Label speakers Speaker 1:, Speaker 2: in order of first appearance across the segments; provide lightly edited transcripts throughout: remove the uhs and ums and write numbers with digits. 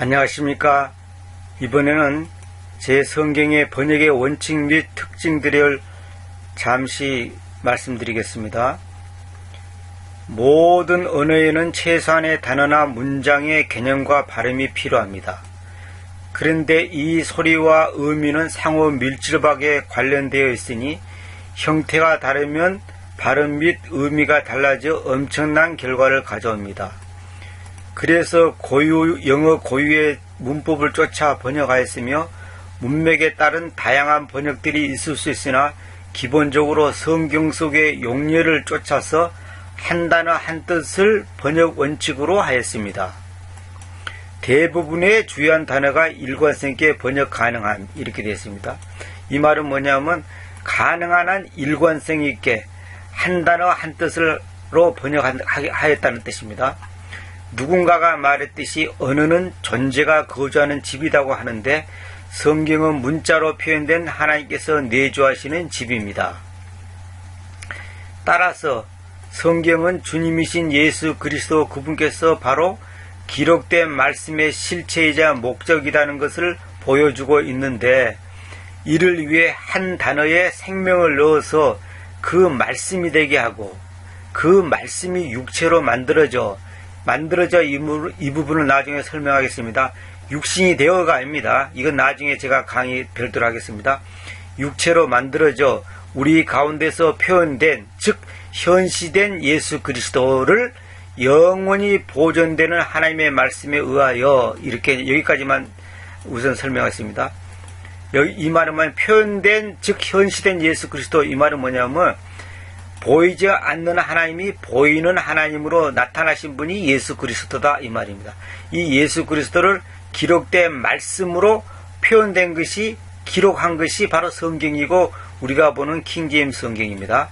Speaker 1: 안녕하십니까. 이번에는 제 성경의 번역의 원칙 및 특징들을 잠시 말씀드리겠습니다. 모든 언어에는 최소한의 단어나 문장의 개념과 발음이 필요합니다. 그런데 이 소리와 의미는 상호 밀접하게 관련되어 있으니 형태가 다르면 발음 및 의미가 달라져 엄청난 결과를 가져옵니다. 그래서 영어 고유의 문법을 쫓아 번역하였으며 문맥에 따른 다양한 번역들이 있을 수 있으나 기본적으로 성경 속의 용례를 쫓아서 한 단어 한 뜻을 번역 원칙으로 하였습니다. 대부분의 주요한 단어가 일관성 있게 번역 가능한 이렇게 되어 있습니다. 이 말은 뭐냐면 가능한 한 일관성 있게 한 단어 한 뜻으로 번역하였다는 뜻입니다. 누군가가 말했듯이 언어는 존재가 거주하는 집이라고 하는데 성경은 문자로 표현된 하나님께서 내주하시는 집입니다. 따라서 성경은 주님이신 예수 그리스도 그분께서 바로 기록된 말씀의 실체이자 목적이라는 것을 보여주고 있는데 이를 위해 한 단어에 생명을 넣어서 그 말씀이 되게 하고 그 말씀이 육체로 만들어져 이 부분을 나중에 설명하겠습니다. 육신이 되어가 아닙니다. 이건 나중에 제가 강의 별도로 하겠습니다. 육체로 만들어져 우리 가운데서 표현된 즉 현시된 예수 그리스도를 영원히 보존되는 하나님의 말씀에 의하여 이렇게 여기까지만 우선 설명하겠습니다. 이 말은 표현된 즉 현시된 예수 그리스도 이 말은 뭐냐면 보이지 않는 하나님이 보이는 하나님으로 나타나신 분이 예수 그리스도다 이 말입니다. 이 예수 그리스도를 기록된 말씀으로 표현된 것이 기록한 것이 바로 성경이고 우리가 보는 킹제임스 성경입니다.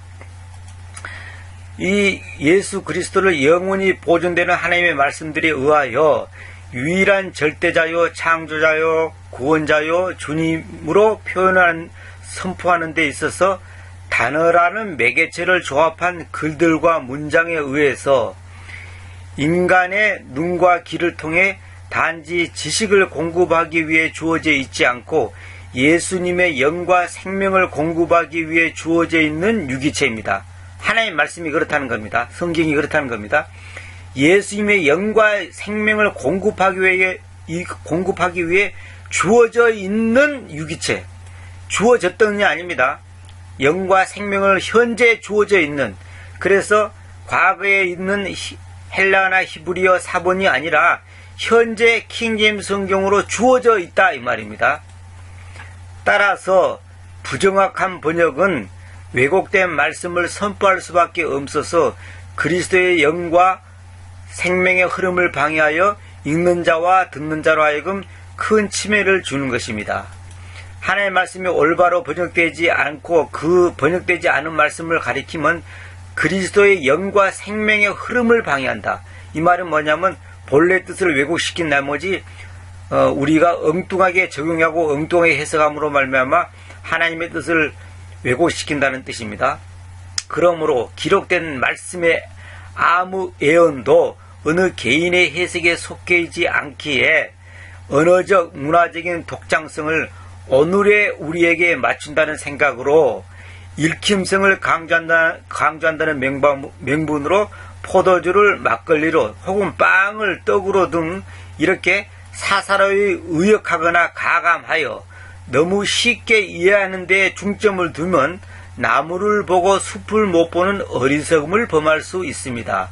Speaker 1: 이 예수 그리스도를 영원히 보존되는 하나님의 말씀들에 의하여 유일한 절대자요 창조자요 구원자요 주님으로 선포하는 데 있어서 단어라는 매개체를 조합한 글들과 문장에 의해서 인간의 눈과 귀를 통해 단지 지식을 공급하기 위해 주어져 있지 않고 예수님의 영과 생명을 공급하기 위해 주어져 있는 유기체입니다. 하나님의 말씀이 그렇다는 겁니다. 성경이 그렇다는 겁니다. 예수님의 영과 생명을 공급하기 위해 주어져 있는 유기체. 주어졌던 게 아닙니다. 영과 생명을 현재 주어져 있는, 그래서 과거에 있는 헬라어나 히브리어 사본이 아니라 현재 킹제임스 성경으로 주어져 있다 이 말입니다. 따라서 부정확한 번역은 왜곡된 말씀을 선포할 수밖에 없어서 그리스도의 영과 생명의 흐름을 방해하여 읽는 자와 듣는 자로 하여금 큰 침해를 주는 것입니다. 하나님의 말씀이 올바로 번역되지 않고 그 번역되지 않은 말씀을 가리키면 그리스도의 영과 생명의 흐름을 방해한다. 이 말은 뭐냐면 본래 뜻을 왜곡시킨 나머지 우리가 엉뚱하게 적용하고 엉뚱하게 해석함으로 말미암아 하나님의 뜻을 왜곡시킨다는 뜻입니다. 그러므로 기록된 말씀의 아무 예언도 어느 개인의 해석에 속해 있지 않기에 언어적 문화적인 독창성을 오늘의 우리에게 맞춘다는 생각으로 읽힘성을 강조한다는 명분으로 포도주를 막걸리로 혹은 빵을 떡으로 등 이렇게 사사로이 의역하거나 가감하여 너무 쉽게 이해하는 데 중점을 두면 나무를 보고 숲을 못 보는 어리석음을 범할 수 있습니다.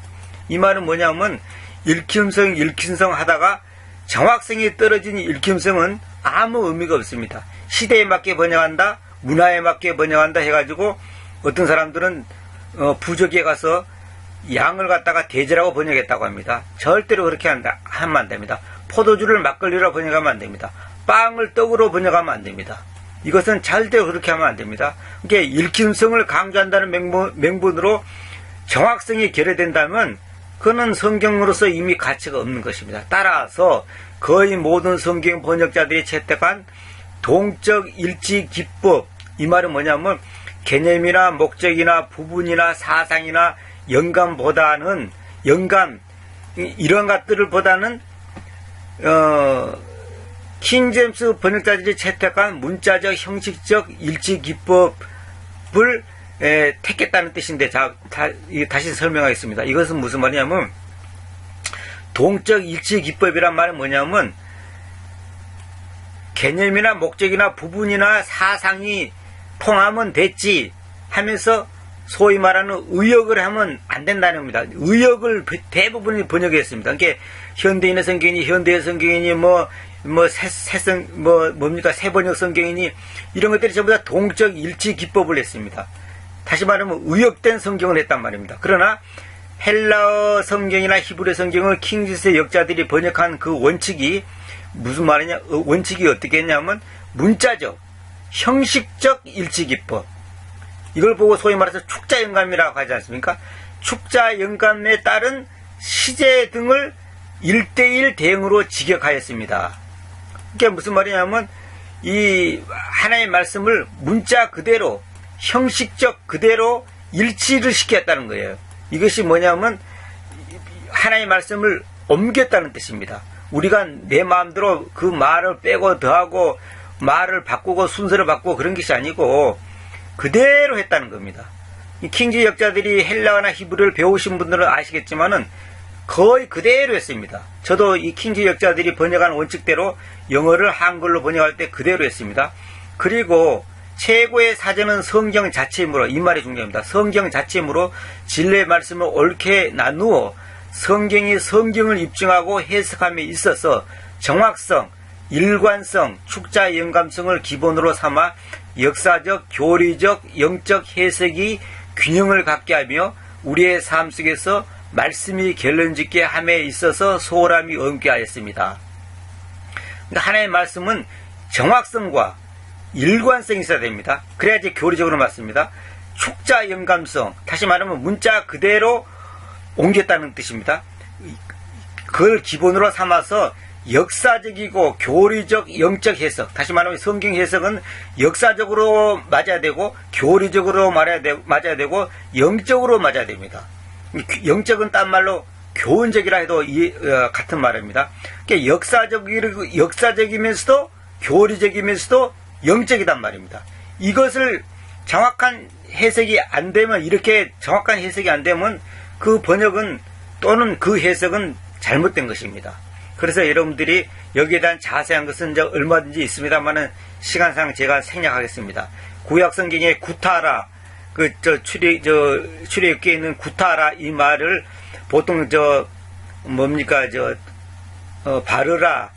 Speaker 1: 이 말은 뭐냐면 읽힘성 하다가 정확성이 떨어진 읽힘성은 아무 의미가 없습니다. 시대에 맞게 번역한다, 문화에 맞게 번역한다 해가지고 어떤 사람들은 부족에 가서 양을 갖다가 돼지라고 번역했다고 합니다. 절대로 그렇게 하면 안 됩니다. 포도주를 막걸리로 번역하면 안 됩니다. 빵을 떡으로 번역하면 안 됩니다. 이것은 절대로 그렇게 하면 안 됩니다. 그러니까 읽힘성을 강조한다는 명분으로 정확성이 결여된다면 그는 성경으로서 이미 가치가 없는 것입니다. 따라서 거의 모든 성경 번역자들이 채택한 동적 일치 기법, 이 말은 뭐냐면 개념이나 목적이나 부분이나 사상이나 영감, 이런 것들을 보다는 킹제임스 번역자들이 채택한 문자적 형식적 일치 기법을 택했다는 뜻인데, 다시 설명하겠습니다. 이것은 무슨 말이냐면, 동적 일치 기법이란 말은 뭐냐면, 개념이나 목적이나 부분이나 사상이 통하면 됐지 하면서 소위 말하는 의역을 하면 안 된다는 겁니다. 의역을 대부분이 번역했습니다. 그러니까 현대인의 성경이니 현대의 성경이니 세번역 성경이니 이런 것들이 전부 다 동적 일치 기법을 했습니다. 다시 말하면 의역된 성경을 했단 말입니다. 그러나 헬라어 성경이나 히브리 성경을 킹제임스의 역자들이 번역한 그 원칙이 무슨 말이냐? 원칙이 어떻게 했냐면 문자적, 형식적 일치 기법. 이걸 보고 소위 말해서 축자 영감이라고 하지 않습니까? 축자 영감에 따른 시제 등을 1:1 대응으로 직역하였습니다. 그게 무슨 말이냐면 이 하나의 말씀을 문자 그대로, 형식적 그대로 일치를 시켰다는 거예요. 이것이 뭐냐면 하나의 말씀을 옮겼다는 뜻입니다. 우리가 내 마음대로 그 말을 빼고 더하고 말을 바꾸고 순서를 바꾸고 그런 것이 아니고 그대로 했다는 겁니다. 이 킹지 역자들이 헬라어나 히브리를 배우신 분들은 아시겠지만은 거의 그대로 했습니다. 저도 이 킹지 역자들이 번역한 원칙대로 영어를 한글로 번역할 때 그대로 했습니다. 그리고 최고의 사전은 성경 자체이므로, 이 말이 중요합니다. 성경 자체이므로 진리의 말씀을 옳게 나누어 성경이 성경을 입증하고 해석함에 있어서 정확성, 일관성, 축자 영감성을 기본으로 삼아 역사적, 교리적, 영적 해석이 균형을 갖게 하며 우리의 삶 속에서 말씀이 결론짓게 함에 있어서 소홀함이 없게 하였습니다. 그러니까 하나의 말씀은 정확성과 일관성이 있어야 됩니다. 그래야지 교리적으로 맞습니다. 축자 영감성, 다시 말하면 문자 그대로 옮겼다는 뜻입니다. 그걸 기본으로 삼아서 역사적이고 교리적, 영적 해석, 다시 말하면 성경 해석은 역사적으로 맞아야 되고 교리적으로 맞아야 되고 영적으로 맞아야 됩니다. 영적은 딴 말로 교훈적이라 해도 같은 말입니다. 그러니까 역사적이면서도 교리적이면서도 영적이란 말입니다. 이것을 정확한 해석이 안 되면, 이렇게 정확한 해석이 안 되면 그 번역은 또는 그 해석은 잘못된 것입니다. 그래서 여러분들이 여기에 대한 자세한 것은 이제 얼마든지 있습니다만은 시간상 제가 생략하겠습니다. 구약 성경에 구타라, 출애굽기에 있는 구타라 이 말을 보통 바르라,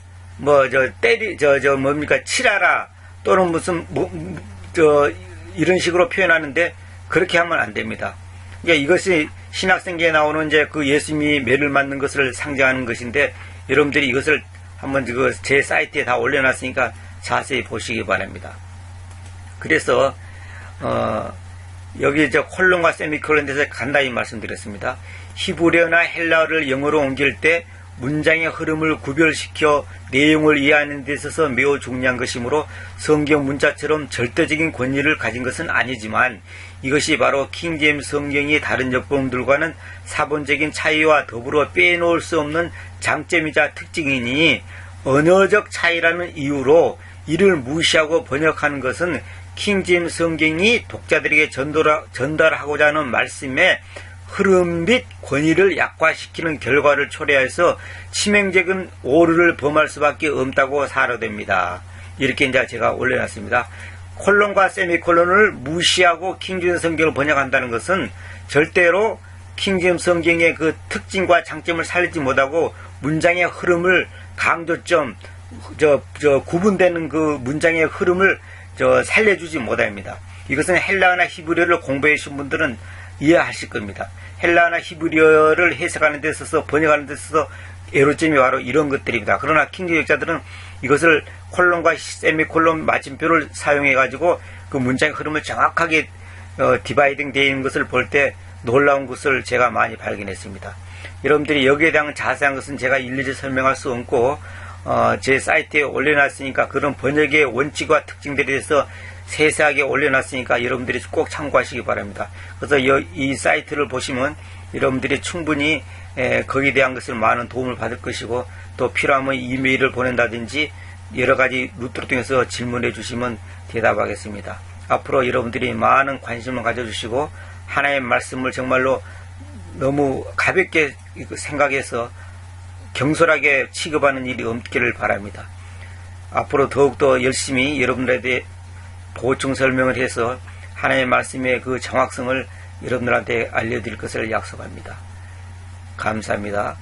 Speaker 1: 치라라 또는 이런 식으로 표현하는데 그렇게 하면 안 됩니다. 그러니까 이것이 신약성경에 나오는 이제 그 예수님이 매를 맞는 것을 상징하는 것인데 여러분들이 이것을 한번 제 사이트에 다 올려놨으니까 자세히 보시기 바랍니다. 그래서 여기 콜론과 세미콜론에 대해서 간단히 말씀드렸습니다. 히브리어나 헬라어를 영어로 옮길 때 문장의 흐름을 구별시켜 내용을 이해하는 데 있어서 매우 중요한 것이므로 성경 문자처럼 절대적인 권위를 가진 것은 아니지만 이것이 바로 킹제임스 성경이 다른 역본들과는 사본적인 차이와 더불어 빼놓을 수 없는 장점이자 특징이니 언어적 차이라는 이유로 이를 무시하고 번역하는 것은 킹제임스 성경이 독자들에게 전달하고자 하는 말씀의 흐름 및 권위를 약화시키는 결과를 초래해서 치명적인 오류를 범할 수밖에 없다고 사료됩니다. 이렇게 이제 제가 올려놨습니다. 콜론과 세미콜론을 무시하고 킹제임스 성경을 번역한다는 것은 절대로 킹제임스 성경의 그 특징과 장점을 살리지 못하고 문장의 흐름을 강조점, 구분되는 그 문장의 흐름을 살려주지 못합니다. 이것은 헬라어나 히브리어를 공부해주신 분들은 이해하실 겁니다. 헬라어나 히브리어를 해석하는 데 있어서 번역하는 데 있어서 애로점이 바로 이런 것들입니다. 그러나 킹제임스 역자들은 이것을 콜론과 세미콜론 마침표를 사용해 가지고 그 문장의 흐름을 정확하게 디바이딩 되어 있는 것을 볼 때 놀라운 것을 제가 많이 발견했습니다. 여러분들이 여기에 대한 자세한 것은 제가 일일이 설명할 수 없고 제 사이트에 올려놨으니까 그런 번역의 원칙과 특징들에 대해서 세세하게 올려놨으니까 여러분들이 꼭 참고하시기 바랍니다. 그래서 이 사이트를 보시면 여러분들이 충분히 거기에 대한 것을 많은 도움을 받을 것이고 또 필요하면 이메일을 보낸다든지 여러 가지 루트를 통해서 질문해 주시면 대답하겠습니다. 앞으로 여러분들이 많은 관심을 가져주시고 하나님의 말씀을 정말로 너무 가볍게 생각해서 경솔하게 취급하는 일이 없기를 바랍니다. 앞으로 더욱더 열심히 여러분들에 보충 설명을 해서 하나님의 말씀의 그 정확성을 여러분들한테 알려드릴 것을 약속합니다. 감사합니다.